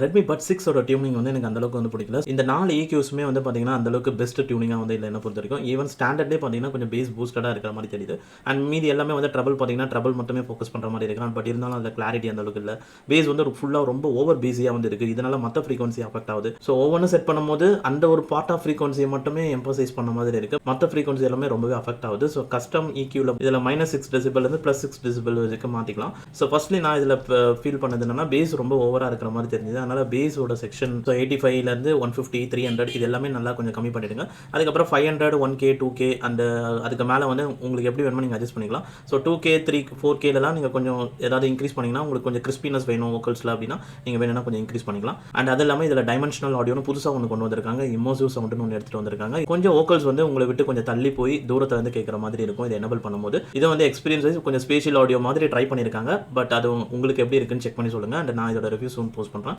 Redmi but 6 ஓட tuning வந்து எனக்கு அந்த அளவுக்கு வந்து பிடிக்கல. இந்த 4 EQஸுமே வந்து பார்த்தீங்கன்னா, அந்த அளவுக்கு பெஸ்ட் டியூனிங்கா வந்து இல்ல என்ன பொறுத்தவரைக்கும். ஈவன் ஸ்டாண்டர்ட்லயே பார்த்தீங்கன்னா, கொஞ்சம் பேஸ் பூஸ்டடா இருக்கிற மாரி தெரியுது. அண்ட் மீதி எல்லாமே வந்து ட்ரபிள் பார்த்தீங்கன்னா, ட்ரபிள் மட்டுமே ஃபோக்கஸ் பண்ற மாரி இருக்கு. பட் இருந்தாலும் அந்த கிளாரிட்டி அந்த அளவுக்கு இல்ல. பேஸ் வந்து ஃபுல்லா ரொம்ப ஓவர் பேஸியா வந்து இருக்கு. இதனால மத்த ஃப்ரீக்வன்சி அஃபெக்ட் ஆகுது. ஸோ ஒவ்வொன்னும் செட் பண்ணும்போது அந்த ஒரு பார்ட் ஆஃப் ஃப்ரீக்வன்சியை மட்டுமே எம்பசைஸ் பண்ண மாதிரி இருக்கு. மத்த ஃப்ரீக்வன்சி எல்லாமே ரொம்பவே அஃபெக்ட் ஆகுது. ஸோ கஸ்டம் EQல இதுல -6 டெசிபல் இருந்து +6 டெசிபல் வரைக்கும் மாத்திக்கலாம். ஸோ ஃபர்ஸ்ட்லி நான் இதுல ஃபீல் பண்ணது என்னன்னா, பேஸ் ரொம்ப ஓவரா இருக்கிற மாதிரி தெரிஞ்சது. அதனால பேஸோட செக்ஷன் 85ல இருந்து 150, 300 இது எல்லாமே நல்லா கொஞ்சம் கம்மி பண்ணிடுங்க. அதுக்கப்புறம் 500, 1K, 2K அந்த அதுக்கு மேல வந்து உங்களுக்கு எப்படி வேணுமோ நீங்க அட்ஜஸ்ட் பண்ணிக்கலாம். ஸோ 2K, 3, 4Kலாம் நீங்க கொஞ்சம் ஏதாவது இன்க்ரீஸ் பண்ணீங்கன்னா, உங்களுக்கு கொஞ்சம் கிறிஸ்பினஸ் வேணும் வோக்கல்ஸ்ல அப்படின்னா நீங்க வேணும்னா கொஞ்சம் இன்க்ரீஸ் பண்ணிக்கலாம். அண்ட் அது இல்லாம இதுல டைமென்ஷனல் ஆடியோன்னு புதுசா ஒன்று கொண்டு வந்திருக்காங்க. இம்மர்சிவ் சவுண்ட்னு ஒன்று எடுத்துட்டு வந்திருக்காங்க. கொஞ்சம் வோக்கல்ஸ் வந்து உங்களை விட்டு கொஞ்சம் தள்ளி போய் தூரத்துல இருந்து கேட்குற மாதிரி இருக்கும். இதை எனேபிள் பண்ணும்போது இது வந்து எக்ஸ்பீரியன்ஸ் வைஸ் கொஞ்சம் ஸ்பேஷியல் ஆடியோ மாதிரி ட்ரை பண்ணியிருக்காங்க. பட் அது உங்களுக்கு எப்படி இருக்குன்னு செக் பண்ணி சொல்லுங்க. அண்ட் நான் இதோட ரிவ்யூ சூன் போஸ்ட் பண்றேன்.